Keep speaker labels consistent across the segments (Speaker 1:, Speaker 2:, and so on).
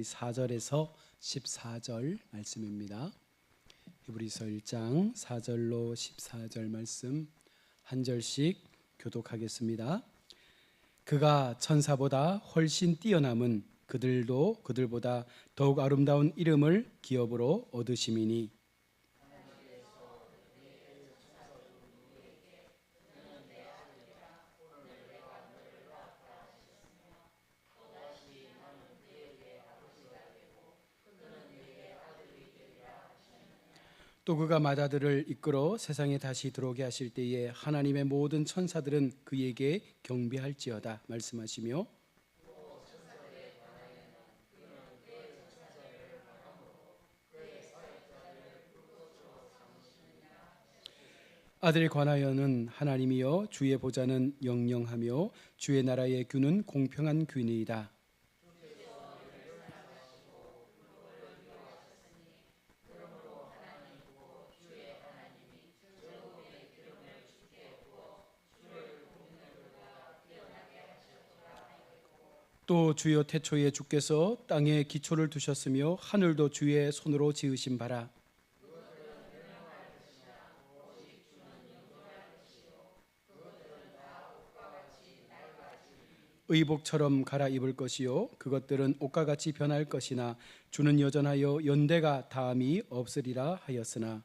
Speaker 1: 우리 4절에서 14절 말씀입니다. 히브리서 1장 4절로 14절 말씀 한 절씩 교독하겠습니다. 그가 천사보다 훨씬 뛰어남은 그들도 그들보다 더욱 아름다운 이름을 기업으로 얻으심이니 또 그가 마다들을 이끌어 세상에 다시 들어오게 하실 때에 하나님의 모든 천사들은 그에게 경배할지어다 말씀하시며 아들에 관하여는 하나님이여 주의 보좌는 영영하며 주의 나라의 규는 공평한 규니이다. 또 주여 태초에 주께서 땅에 기초를 두셨으며 하늘도 주의 손으로 지으신 바라. 의복처럼 갈아입을 것이요 그것들은 옷과 같이 변할 것이나 주는 여전하여 연대가 다함이 없으리라 하였으나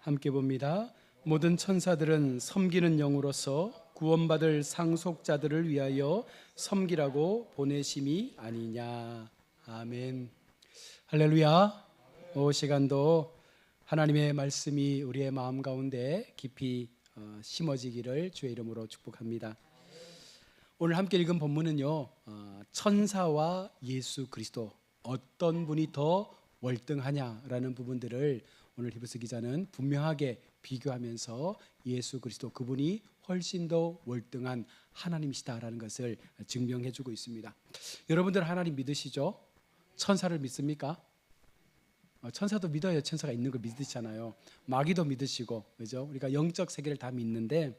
Speaker 1: 함께 봅니다. 모든 천사들은 섬기는 영으로서 구원받을 상속자들을 위하여 섬기라고 보내심이 아니냐. 아멘. 할렐루야. 이 시간도 하나님의 말씀이 우리의 마음 가운데 깊이 심어지기를 주의 이름으로 축복합니다. 오늘 함께 읽은 본문은요, 천사와 예수 그리스도 어떤 분이 더 월등하냐라는 부분들을 오늘 히브리서 기자는 분명하게 비교하면서 예수 그리스도 그분이 훨씬 더 월등한 하나님이시다라는 것을 증명해주고 있습니다. 여러분들 하나님 믿으시죠? 천사를 믿습니까? 천사도 믿어야 천사가 있는 걸 믿으시잖아요. 마귀도 믿으시고, 그죠? 우리가 영적 세계를 다 믿는데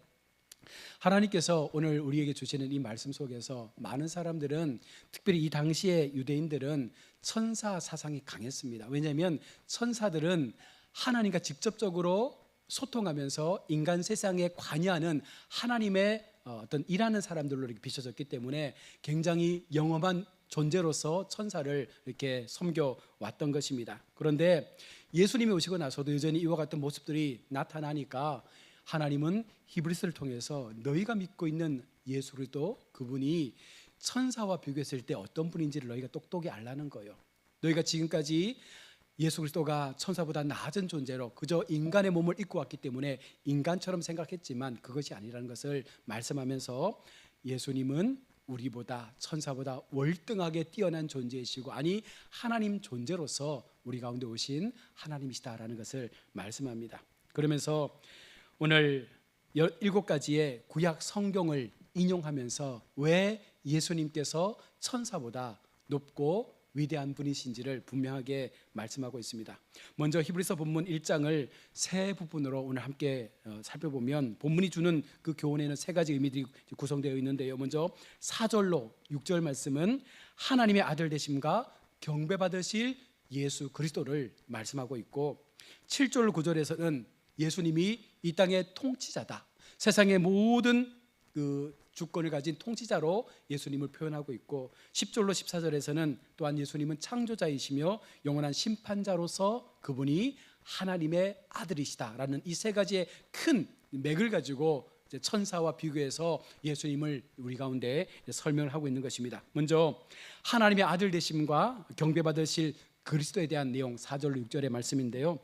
Speaker 1: 하나님께서 오늘 우리에게 주시는 이 말씀 속에서 많은 사람들은, 특별히 이 당시의 유대인들은 천사 사상이 강했습니다. 왜냐하면 천사들은 하나님과 직접적으로 소통하면서 인간 세상에 관여하는 하나님의 어떤 일하는 사람들로 이렇게 비춰졌기 때문에 굉장히 영험한 존재로서 천사를 이렇게 섬겨왔던 것입니다. 그런데 예수님이 오시고 나서도 여전히 이와 같은 모습들이 나타나니까 하나님은 히브리서를 통해서 너희가 믿고 있는 예수 그리스도 그분이 천사와 비교했을 때 어떤 분인지를 너희가 똑똑히 알라는 거예요. 너희가 지금까지 예수 그리스도가 천사보다 낮은 존재로 그저 인간의 몸을 입고 왔기 때문에 인간처럼 생각했지만 그것이 아니라는 것을 말씀하면서 예수님은 우리보다 천사보다 월등하게 뛰어난 존재이시고, 아니 하나님 존재로서 우리 가운데 오신 하나님이시다라는 것을 말씀합니다. 그러면서 오늘 7가지의 구약 성경을 인용하면서 왜 예수님께서 천사보다 높고 위대한 분이신지를 분명하게 말씀하고 있습니다. 먼저 히브리서 본문 1장을 세 부분으로 오늘 함께 살펴보면 본문이 주는 그 교훈에는 3가지 의미들이 구성되어 있는데요. 먼저 4절로 6절 말씀은 하나님의 아들 되심과 경배받으실 예수 그리스도를 말씀하고 있고, 7절 9절에서는 예수님이 이 땅의 통치자다, 세상의 모든 그 주권을 가진 통치자로 예수님을 표현하고 있고, 10절로 14절에서는 또한 예수님은 창조자이시며 영원한 심판자로서 그분이 하나님의 아들이시다라는 이 3가지의 큰 맥을 가지고 천사와 비교해서 예수님을 우리 가운데 설명을 하고 있는 것입니다. 먼저 하나님의 아들 되심과 경배받으실 그리스도에 대한 내용 4절로 6절의 말씀인데요.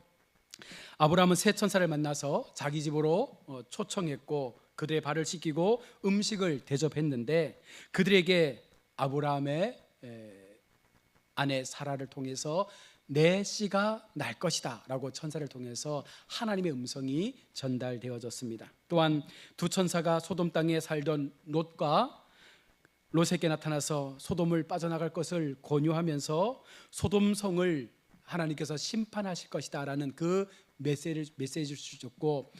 Speaker 1: 아브라함은 세 천사를 만나서 자기 집으로 초청했고 그들의 발을 씻기고 음식을 대접했는데, 그들에게 아브라함의 아내 사라를 통해서 내 씨가 날 것이다 라고 천사를 통해서 하나님의 음성이 전달되어졌습니다. 또한 두 천사가 소돔 땅에 살던 롯과 롯에게 나타나서 소돔을 빠져나갈 것을 권유하면서 소돔성을 하나님께서 심판하실 것이다 라는 그 메시지를 주셨고,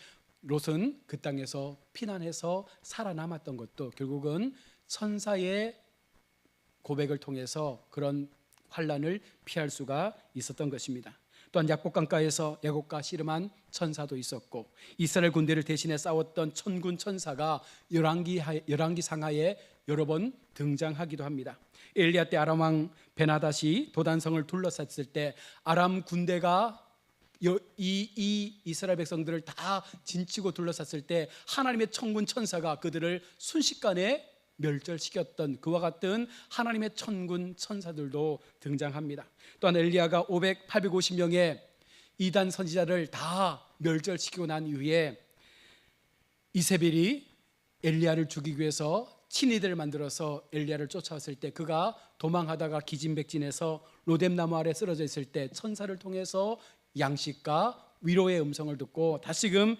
Speaker 1: 롯은 그 땅에서 피난해서 살아남았던 것도 결국은 천사의 고백을 통해서 그런 환난을 피할 수가 있었던 것입니다. 또한 약복강가에서 야곱과 씨름한 천사도 있었고, 이스라엘 군대를 대신해 싸웠던 천군 천사가 열왕기 상하에 여러 번 등장하기도 합니다. 엘리야 때 아람 왕 베나닷이 도단성을 둘러쌌을 때 아람 군대가 이 이스라엘 백성들을 다 진치고 둘러쌌을 때 하나님의 천군 천사가 그들을 순식간에 멸절시켰던 그와 같은 하나님의 천군 천사들도 등장합니다. 또한 엘리야가 850명의 이단 선지자를 다 멸절시키고 난 이후에 이세벨이 엘리야를 죽이기 위해서 친위대를 만들어서 엘리야를 쫓아왔을 때 그가 도망하다가 기진백진해서 로뎀나무 아래 쓰러져 있을 때 천사를 통해서 양식과 위로의 음성을 듣고 다시금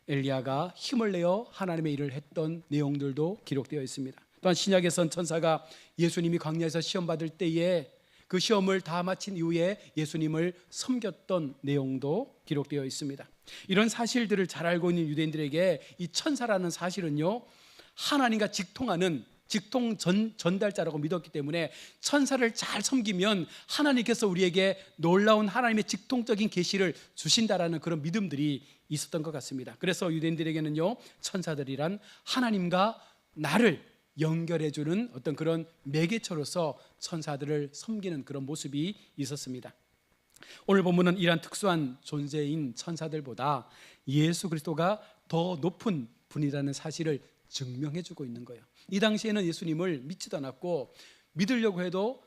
Speaker 1: 엘리야가 힘을 내어 하나님의 일을 했던 내용들도 기록되어 있습니다. 또한 신약에선 천사가 예수님이 광야에서 시험 받을 때에 그 시험을 다 마친 이후에 예수님을 섬겼던 내용도 기록되어 있습니다. 이런 사실들을 잘 알고 있는 유대인들에게 이 천사라는 사실은요, 하나님과 직통하는 전달자라고 믿었기 때문에 천사를 잘 섬기면 하나님께서 우리에게 놀라운 하나님의 직통적인 계시를 주신다라는 그런 믿음들이 있었던 것 같습니다. 그래서 유대인들에게는요, 천사들이란 하나님과 나를 연결해주는 어떤 그런 매개체로서 천사들을 섬기는 그런 모습이 있었습니다. 오늘 본문은 이러한 특수한 존재인 천사들보다 예수 그리스도가 더 높은 분이라는 사실을 증명해주고 있는 거예요. 이 당시에는 예수님을 믿지도 않았고, 믿으려고 해도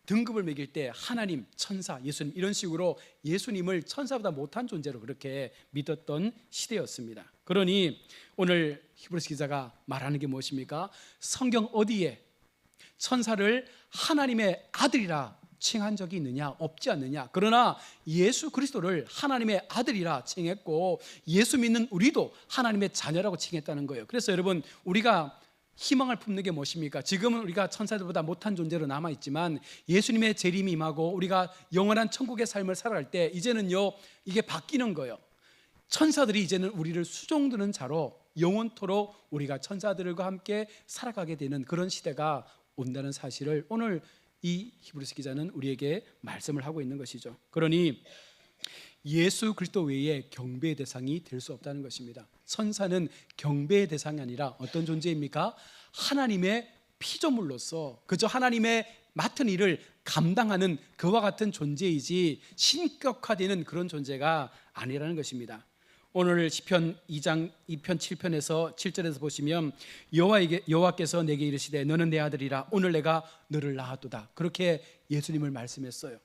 Speaker 1: 등급을 매길 때 하나님, 천사, 예수님 이런 식으로 예수님을 천사보다 못한 존재로 그렇게 믿었던 시대였습니다. 그러니 오늘 히브리서 기자가 말하는 게 무엇입니까? 성경 어디에 천사를 하나님의 아들이라 칭한 적이 있느냐? 없지 않느냐? 그러나 예수 그리스도를 하나님의 아들이라 칭했고, 예수 믿는 우리도 하나님의 자녀라고 칭했다는 거예요. 그래서 여러분, 우리가 희망을 품는 게 무엇입니까? 지금은 우리가 천사들보다 못한 존재로 남아있지만 예수님의 재림이 임하고 우리가 영원한 천국의 삶을 살아갈 때 이제는요, 이게 바뀌는 거예요. 천사들이 이제는 우리를 수종드는 자로 영원토록 우리가 천사들과 함께 살아가게 되는 그런 시대가 온다는 사실을 오늘 이 히브리서 기자는 우리에게 말씀을 하고 있는 것이죠. 그러니 예수 그리스도 외에 경배의 대상이 될 수 없다는 것입니다. 천사는 경배의 대상이 아니라 어떤 존재입니까? 하나님의 피조물로서 그저 하나님의 맡은 일을 감당하는 그와 같은 존재이지 신격화되는 그런 존재가 아니라는 것입니다. 오늘 시편 2장 2편 7편에서 7절에서 보시면 여호와께서 내게 이르시되 너는 내 아들이라 오늘 내가 너를 낳았도다, 그렇게 예수님을 말씀했어요.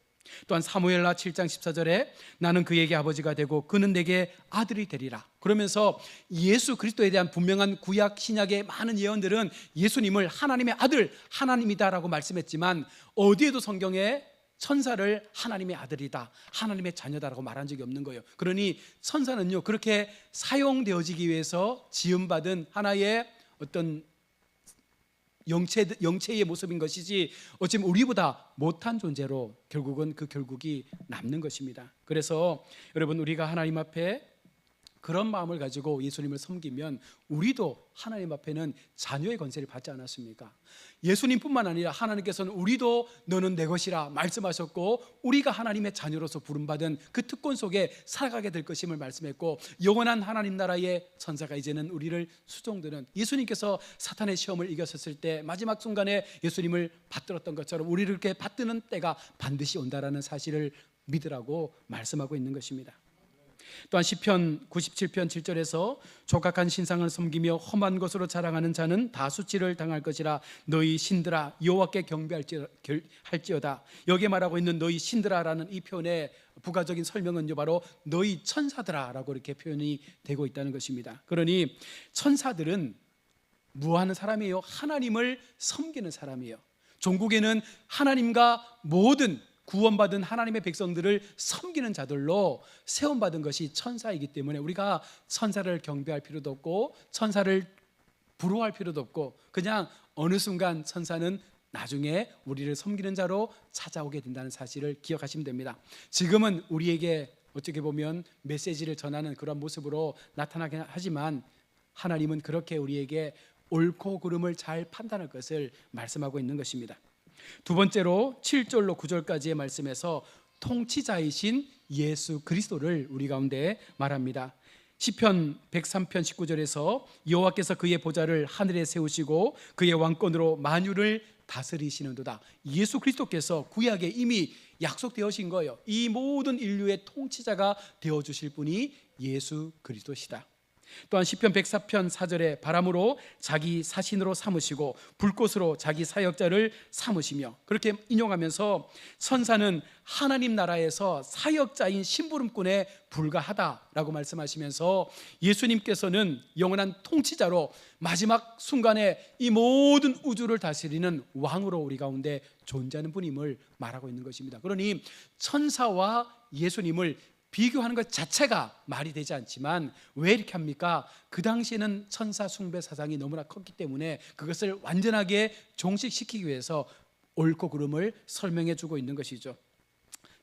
Speaker 1: 또한 사무엘하 7장 14절에 나는 그에게 아버지가 되고 그는 내게 아들이 되리라, 그러면서 예수 그리스도에 대한 분명한 구약 신약의 많은 예언들은 예수님을 하나님의 아들, 하나님이다라고 말씀했지만 어디에도 성경에 천사를 하나님의 아들이다, 하나님의 자녀다라고 말한 적이 없는 거예요. 그러니 천사는요, 그렇게 사용되어지기 위해서 지음받은 하나의 어떤 영체의 모습인 것이지 어쩌면 우리보다 못한 존재로 결국은 그 결국이 남는 것입니다. 그래서 여러분, 우리가 하나님 앞에 그런 마음을 가지고 예수님을 섬기면 우리도 하나님 앞에는 자녀의 권세를 받지 않았습니까? 예수님뿐만 아니라 하나님께서는 우리도 너는 내 것이라 말씀하셨고, 우리가 하나님의 자녀로서 부름받은 그 특권 속에 살아가게 될 것임을 말씀했고, 영원한 하나님 나라의 천사가 이제는 우리를 수종드는, 예수님께서 사탄의 시험을 이겼었을 때 마지막 순간에 예수님을 받들었던 것처럼 우리를 이렇게 받드는 때가 반드시 온다라는 사실을 믿으라고 말씀하고 있는 것입니다. 또한 시편 97편 7절에서 족각한 신상을 섬기며 험한 것으로 자랑하는 자는 다 수치를 당할 것이라 너희 신들아 여호와께 경배할지어다. 여기에 말하고 있는 너희 신들아라는 이 표현의 부가적인 설명은 바로 너희 천사들아라고 이렇게 표현이 되고 있다는 것입니다. 그러니 천사들은 무엇하는 사람이에요? 하나님을 섬기는 사람이에요. 종국에는 하나님과 모든 구원받은 하나님의 백성들을 섬기는 자들로 세움받은 것이 천사이기 때문에 우리가 천사를 경배할 필요도 없고 천사를 부러워할 필요도 없고, 그냥 어느 순간 천사는 나중에 우리를 섬기는 자로 찾아오게 된다는 사실을 기억하시면 됩니다. 지금은 우리에게 어떻게 보면 메시지를 전하는 그런 모습으로 나타나긴 하지만 하나님은 그렇게 우리에게 옳고 그름을 잘 판단할 것을 말씀하고 있는 것입니다. 두 번째로 7절로 9절까지의 말씀에서 통치자이신 예수 그리스도를 우리 가운데 말합니다. 시편 103편 19절에서 여호와께서 그의 보좌를 하늘에 세우시고 그의 왕권으로 만유를 다스리시는도다. 예수 그리스도께서 구약에 이미 약속되어진 거예요. 이 모든 인류의 통치자가 되어주실 분이 예수 그리스도시다. 또한 시편 104편 4절에 바람으로 자기 사신으로 삼으시고 불꽃으로 자기 사역자를 삼으시며, 그렇게 인용하면서 천사는 하나님 나라에서 사역자인 심부름꾼에 불과하다라고 말씀하시면서 예수님께서는 영원한 통치자로 마지막 순간에 이 모든 우주를 다스리는 왕으로 우리 가운데 존재하는 분임을 말하고 있는 것입니다. 그러니 천사와 예수님을 비교하는 것 자체가 말이 되지 않지만 왜 이렇게 합니까? 그 당시에는 천사 숭배 사상이 너무나 컸기 때문에 그것을 완전하게 종식시키기 위해서 옳고 그름을 설명해 주고 있는 것이죠.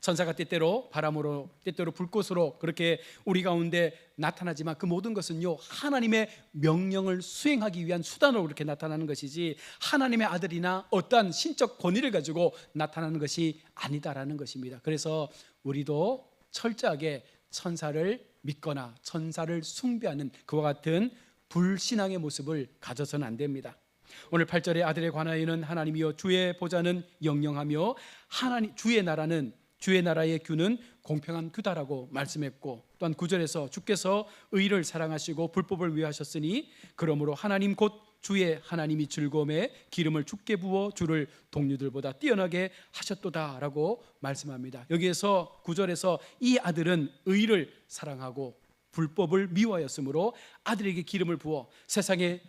Speaker 1: 천사가 때때로 바람으로 때때로 불꽃으로 그렇게 우리 가운데 나타나지만 그 모든 것은요, 하나님의 명령을 수행하기 위한 수단으로 그렇게 나타나는 것이지 하나님의 아들이나 어떠한 신적 권위를 가지고 나타나는 것이 아니다라는 것입니다. 그래서 우리도 철저하게 천사를 믿거나 천사를 숭배하는 그와 같은 불신앙의 모습을 가져서는 안 됩니다. 오늘 8절의 아들에 관하여는 하나님이여 주의 보좌는 영영하며 주의 나라의 규는 공평한 규다라고 말씀했고, 또한 9절에서 주께서 의를 사랑하시고 불법을 위하셨으니 그러므로 하나님 곧 주의 하나님이 즐거움에 기름을 주께 부어 주를 동류들보다 뛰어나게 하셨도다라고 말씀합니다. 여기에서 9절에서 이 아들은 의를 사랑하고 불법을 미워하였으므로 아들에게 기름을 부어 세상에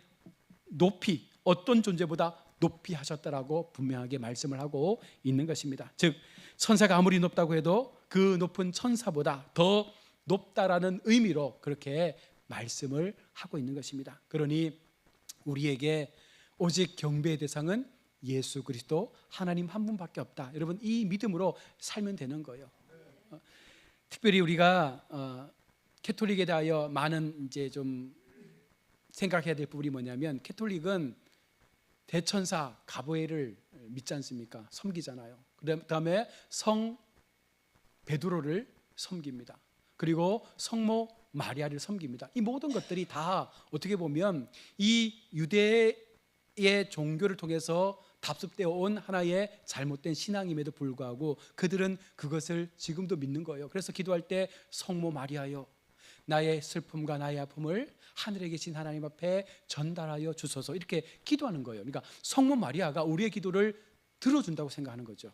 Speaker 1: 높이 어떤 존재보다 높이 하셨다라고 분명하게 말씀을 하고 있는 것입니다. 즉 천사가 아무리 높다고 해도 그 높은 천사보다 더 높다라는 의미로 그렇게 말씀을 하고 있는 것입니다. 그러니 우리에게 오직 경배의 대상은 예수 그리스도 하나님 한 분밖에 없다. 여러분 이 믿음으로 살면 되는 거예요. 특별히 우리가 캐톨릭에 대하여 많은 이제 좀 생각해야 될 부분이 뭐냐면, 캐톨릭은 대천사 가브리엘을 믿지 않습니까? 섬기잖아요. 그다음에 성 베드로를 섬깁니다. 그리고 성모 마리아를 섬깁니다. 이 모든 것들이 다 어떻게 보면 이 유대의 종교를 통해서 답습되어 온 하나의 잘못된 신앙임에도 불구하고 그들은 그것을 지금도 믿는 거예요. 그래서 기도할 때 성모 마리아여 나의 슬픔과 나의 아픔을 하늘에 계신 하나님 앞에 전달하여 주소서, 이렇게 기도하는 거예요. 그러니까 성모 마리아가 우리의 기도를 들어준다고 생각하는 거죠.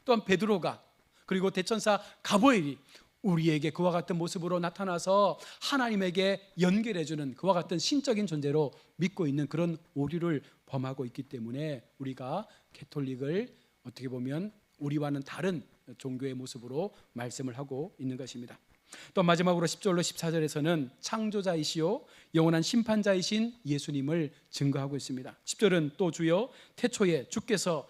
Speaker 1: 또한 베드로가 그리고 대천사 가브리엘이 우리에게 그와 같은 모습으로 나타나서 하나님에게 연결해주는 그와 같은 신적인 존재로 믿고 있는 그런 오류를 범하고 있기 때문에 우리가 캐톨릭을 어떻게 보면 우리와는 다른 종교의 모습으로 말씀을 하고 있는 것입니다. 또 마지막으로 10절로 14절에서는 창조자이시요 영원한 심판자이신 예수님을 증거하고 있습니다. 10절은 또 주여 태초에 주께서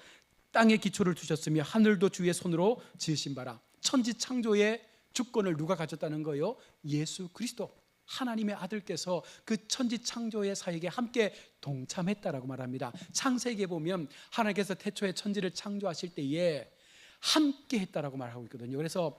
Speaker 1: 땅의 기초를 두셨으며 하늘도 주의 손으로 지으신 바라. 천지 창조의 주권을 누가 가졌다는 거예요? 예수 그리스도 하나님의 아들께서 그 천지 창조의 사역에 함께 동참했다라고 말합니다. 창세기에 보면 하나님께서 태초에 천지를 창조하실 때에 함께 했다라고 말하고 있거든요. 그래서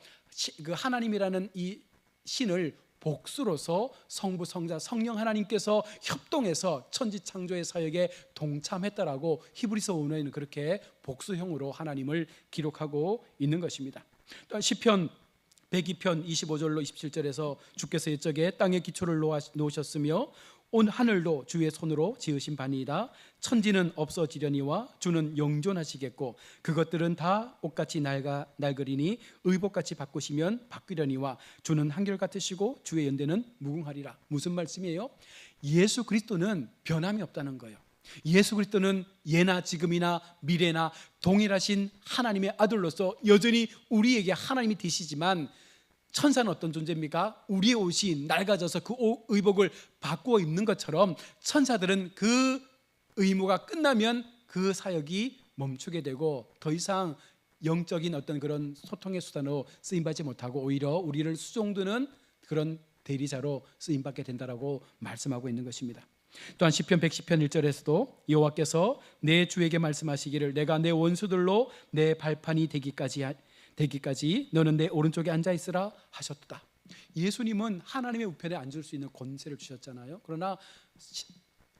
Speaker 1: 그 하나님이라는 이 신을 복수로서 성부, 성자, 성령 하나님께서 협동해서 천지 창조의 사역에 동참했다라고 히브리서 원어에는 그렇게 복수형으로 하나님을 기록하고 있는 것입니다. 또한 시편 102편 25절로 27절에서 주께서 옛적에 땅의 기초를 놓으셨으며 온 하늘도 주의 손으로 지으신 바니이다. 천지는 없어지려니와 주는 영존하시겠고 그것들은 다 옷같이 낡으리니 의복같이 바꾸시면 바뀌려니와 주는 한결같으시고 주의 연대는 무궁하리라. 무슨 말씀이에요? 예수 그리스도는 변함이 없다는 거예요. 예수 그리스도는 예나 지금이나 미래나 동일하신 하나님의 아들로서 여전히 우리에게 하나님이 되시지만, 천사는 어떤 존재입니까? 우리의 옷이 낡아져서 그 의복을 바꾸어 입는 것처럼 천사들은 그 의무가 끝나면 그 사역이 멈추게 되고 더 이상 영적인 어떤 그런 소통의 수단으로 쓰임받지 못하고 오히려 우리를 수종드는 그런 대리자로 쓰임받게 된다라고 말씀하고 있는 것입니다. 또한 시편 110편 1절에서도 여호와께서 내 주에게 말씀하시기를 내가 내 원수들로 내 발판이 되기까지 너는 내 오른쪽에 앉아 있으라 하셨다. 예수님은 하나님의 우편에 앉을 수 있는 권세를 주셨잖아요. 그러나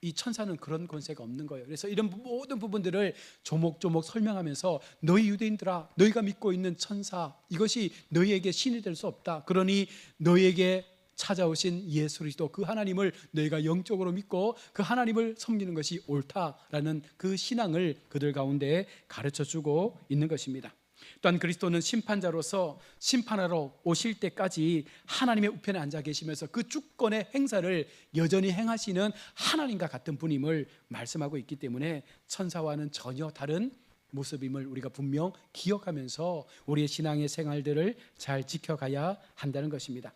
Speaker 1: 이 천사는 그런 권세가 없는 거예요. 그래서 이런 모든 부분들을 조목조목 설명하면서 너희 유대인들아, 너희가 믿고 있는 천사, 이것이 너희에게 신이 될 수 없다. 그러니 너희에게 찾아오신 예수 그리스도, 그 하나님을 너희가 영적으로 믿고 그 하나님을 섬기는 것이 옳다라는 그 신앙을 그들 가운데 가르쳐주고 있는 것입니다. 또한 그리스도는 심판자로서 심판하러 오실 때까지 하나님의 우편에 앉아 계시면서 그 주권의 행사를 여전히 행하시는 하나님과 같은 분임을 말씀하고 있기 때문에 천사와는 전혀 다른 모습임을 우리가 분명 기억하면서 우리의 신앙의 생활들을 잘 지켜가야 한다는 것입니다.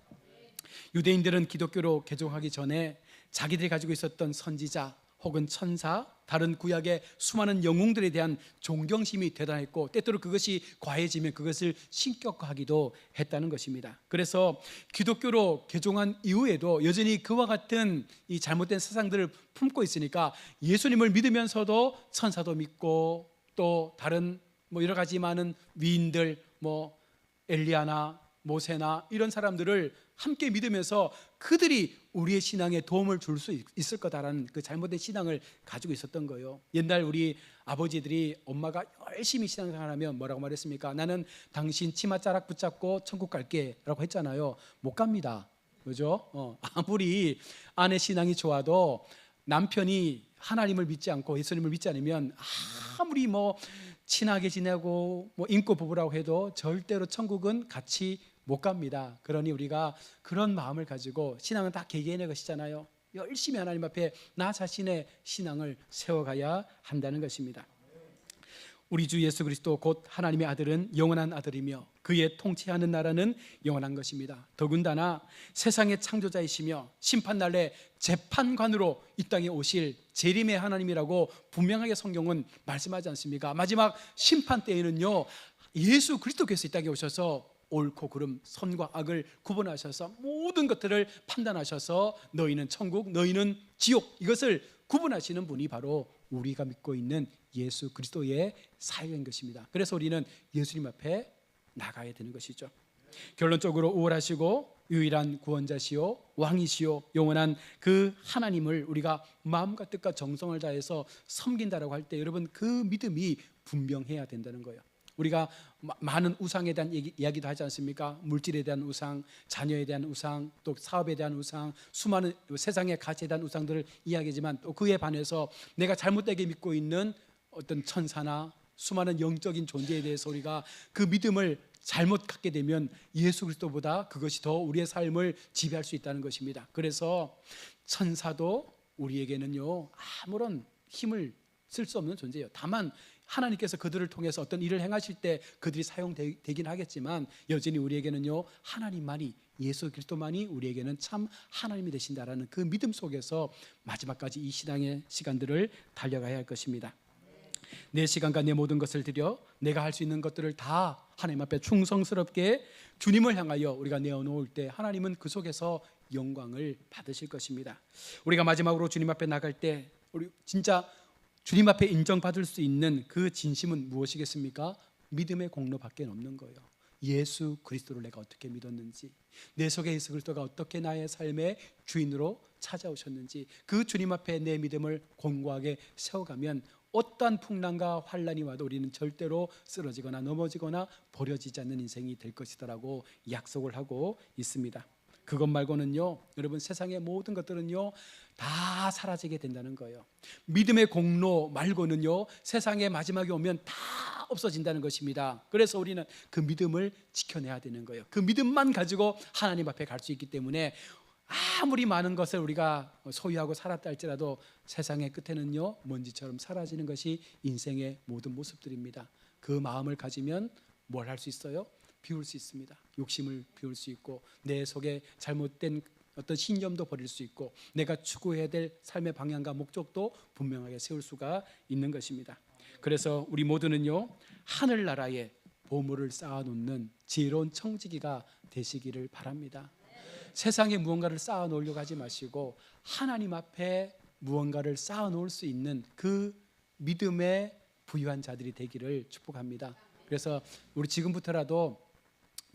Speaker 1: 유대인들은 기독교로 개종하기 전에 자기들이 가지고 있었던 선지자 혹은 천사, 다른 구약의 수많은 영웅들에 대한 존경심이 대단했고 때때로 그것이 과해지면 그것을 신격화하기도 했다는 것입니다. 그래서 기독교로 개종한 이후에도 여전히 그와 같은 이 잘못된 사상들을 품고 있으니까 예수님을 믿으면서도 천사도 믿고 또 다른 여러 가지 많은 위인들, 엘리야나 모세나 이런 사람들을 함께 믿으면서 그들이 우리의 신앙에 도움을 줄 수 있을 거다라는 그 잘못된 신앙을 가지고 있었던 거예요. 옛날 우리 아버지들이 엄마가 열심히 신앙생활하면 뭐라고 말했습니까? 나는 당신 치맛자락 붙잡고 천국 갈게 라고 했잖아요. 못 갑니다. 그죠? 아무리 아내 신앙이 좋아도 남편이 하나님을 믿지 않고 예수님을 믿지 않으면 아무리 친하게 지내고 인고 부부라고 해도 절대로 천국은 같이 못 갑니다. 그러니 우리가 그런 마음을 가지고, 신앙은 다 개개인의 것이잖아요. 열심히 하나님 앞에 나 자신의 신앙을 세워가야 한다는 것입니다. 우리 주 예수 그리스도 곧 하나님의 아들은 영원한 아들이며 그의 통치하는 나라는 영원한 것입니다. 더군다나 세상의 창조자이시며 심판날에 재판관으로 이 땅에 오실 재림의 하나님이라고 분명하게 성경은 말씀하지 않습니까? 마지막 심판 때에는요, 예수 그리스도께서 이 땅에 오셔서 옳고 그름, 선과 악을 구분하셔서 모든 것들을 판단하셔서 너희는 천국, 너희는 지옥, 이것을 구분하시는 분이 바로 우리가 믿고 있는 예수 그리스도의 사역인 것입니다. 그래서 우리는 예수님 앞에 나가야 되는 것이죠. 결론적으로 우월하시고 유일한 구원자시요 왕이시요 영원한 그 하나님을 우리가 마음과 뜻과 정성을 다해서 섬긴다라고 할 때 여러분, 그 믿음이 분명해야 된다는 거예요. 우리가 많은 우상에 대한 이야기도 하지 않습니까? 물질에 대한 우상, 자녀에 대한 우상, 또 사업에 대한 우상, 수많은 세상의 가치에 대한 우상들을 이야기하지만 또 그에 반해서 내가 잘못되게 믿고 있는 어떤 천사나 수많은 영적인 존재에 대해서 우리가 그 믿음을 잘못 갖게 되면 예수 그리스도보다 그것이 더 우리의 삶을 지배할 수 있다는 것입니다. 그래서 천사도 우리에게는요, 아무런 힘을 쓸 수 없는 존재예요. 다만 하나님께서 그들을 통해서 어떤 일을 행하실 때 그들이 사용되긴 하겠지만 여전히 우리에게는요, 하나님만이, 예수 그리스도만이 우리에게는 참 하나님이 되신다라는 그 믿음 속에서 마지막까지 이 신앙의 시간들을 달려가야 할 것입니다. 내 시간과 내 모든 것을 들여 내가 할 수 있는 것들을 다 하나님 앞에 충성스럽게 주님을 향하여 우리가 내어놓을 때 하나님은 그 속에서 영광을 받으실 것입니다. 우리가 마지막으로 주님 앞에 나갈 때 우리 진짜 주님 앞에 인정받을 수 있는 그 진심은 무엇이겠습니까? 믿음의 공로밖에 없는 거예요. 예수 그리스도를 내가 어떻게 믿었는지, 내 속에 예수 그리스도가 어떻게 나의 삶의 주인으로 찾아오셨는지, 그 주님 앞에 내 믿음을 공고하게 세워가면 어떠한 풍랑과 환란이 와도 우리는 절대로 쓰러지거나 넘어지거나 버려지지 않는 인생이 될 것이다라고 약속을 하고 있습니다. 그것 말고는요, 여러분, 세상의 모든 것들은요 다 사라지게 된다는 거예요. 믿음의 공로 말고는요 세상의 마지막이 오면 다 없어진다는 것입니다. 그래서 우리는 그 믿음을 지켜내야 되는 거예요. 그 믿음만 가지고 하나님 앞에 갈 수 있기 때문에 아무리 많은 것을 우리가 소유하고 살았다 할지라도 세상의 끝에는요 먼지처럼 사라지는 것이 인생의 모든 모습들입니다. 그 마음을 가지면 뭘 할 수 있어요? 비울 수 있습니다. 욕심을 비울 수 있고 내 속에 잘못된 어떤 신념도 버릴 수 있고 내가 추구해야 될 삶의 방향과 목적도 분명하게 세울 수가 있는 것입니다. 그래서 우리 모두는요 하늘나라에 보물을 쌓아놓는 지혜로운 청지기가 되시기를 바랍니다. 세상에 무언가를 쌓아놓으려고 하지 마시고 하나님 앞에 무언가를 쌓아놓을 수 있는 그 믿음에 부유한 자들이 되기를 축복합니다. 그래서 우리 지금부터라도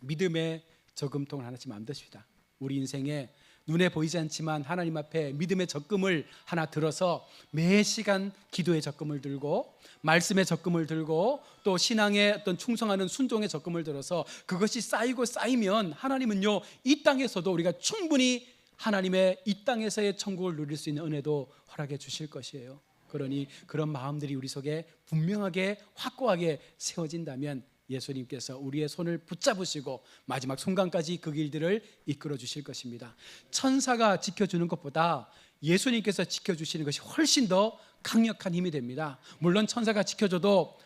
Speaker 1: 믿음의 저금통을 하나씩 만드십시다. 우리 인생에 눈에 보이지 않지만 하나님 앞에 믿음의 적금을 하나 들어서 매 시간 기도의 적금을 들고 말씀의 적금을 들고 또 신앙의 어떤 충성하는 순종의 적금을 들어서 그것이 쌓이고 쌓이면 하나님은요, 이 땅에서도 우리가 충분히 하나님의 이 땅에서의 천국을 누릴 수 있는 은혜도 허락해 주실 것이에요. 그러니 그런 마음들이 우리 속에 분명하게 확고하게 세워진다면 예수님께서 우리의 손을 붙잡으시고 마지막 순간까지 그 길들을 이끌어 주실 것입니다. 천사가 지켜주는 것보다 예수님께서 지켜주시는 것이 훨씬 더 강력한 힘이 됩니다. 물론 천사가 지켜줘도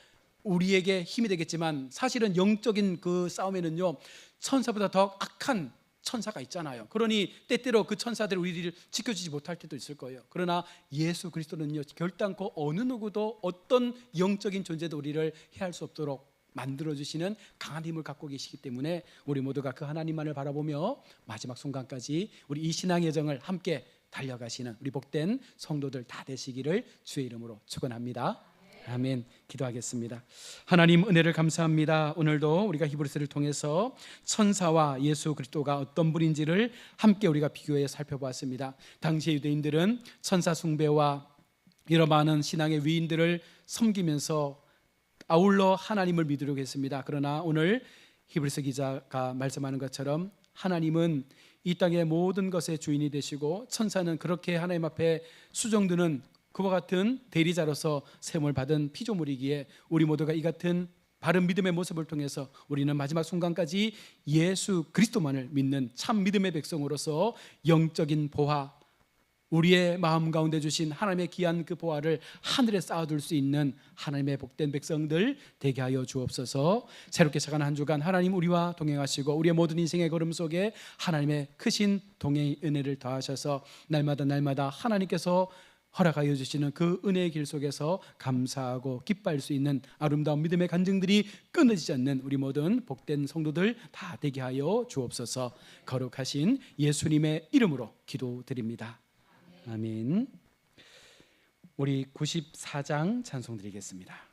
Speaker 1: 우리에게 힘이 되겠지만 사실은 영적인 그 싸움에는요, 천사보다 더 악한 천사가 있잖아요. 그러니 때때로 그 천사들이 우리를 지켜주지 못할 때도 있을 거예요. 그러나 예수 그리스도는요, 결단코 어느 누구도 어떤 영적인 존재도 우리를 해할 수 없도록 만들어주시는 강한 힘을 갖고 계시기 때문에 우리 모두가 그 하나님만을 바라보며 마지막 순간까지 우리 이 신앙의 여정을 함께 달려가시는 우리 복된 성도들 다 되시기를 주의 이름으로 축원합니다. 아멘. 기도하겠습니다. 하나님 은혜를 감사합니다. 오늘도 우리가 히브리서를 통해서 천사와 예수 그리스도가 어떤 분인지를 함께 우리가 비교해 살펴보았습니다. 당시 유대인들은 천사 숭배와 여러 많은 신앙의 위인들을 섬기면서 아울러 하나님을 믿으려고 했습니다. 그러나 오늘 히브리서 기자가 말씀하는 것처럼 하나님은 이 땅의 모든 것의 주인이 되시고 천사는 그렇게 하나님 앞에 수종드는 그와 같은 대리자로서 세움을 받은 피조물이기에 우리 모두가 이 같은 바른 믿음의 모습을 통해서 우리는 마지막 순간까지 예수 그리스도만을 믿는 참 믿음의 백성으로서 영적인 보화, 우리의 마음 가운데 주신 하나님의 귀한 그 보화를 하늘에 쌓아둘 수 있는 하나님의 복된 백성들 되게 하여 주옵소서. 새롭게 시작하는 한 주간 하나님 우리와 동행하시고 우리의 모든 인생의 걸음 속에 하나님의 크신 동행의 은혜를 더하셔서 날마다 하나님께서 허락하여 주시는 그 은혜의 길 속에서 감사하고 기뻐할 수 있는 아름다운 믿음의 간증들이 끊어지지 않는 우리 모든 복된 성도들 다 되게 하여 주옵소서. 거룩하신 예수님의 이름으로 기도드립니다. 아멘. 우리 94장 찬송 드리겠습니다.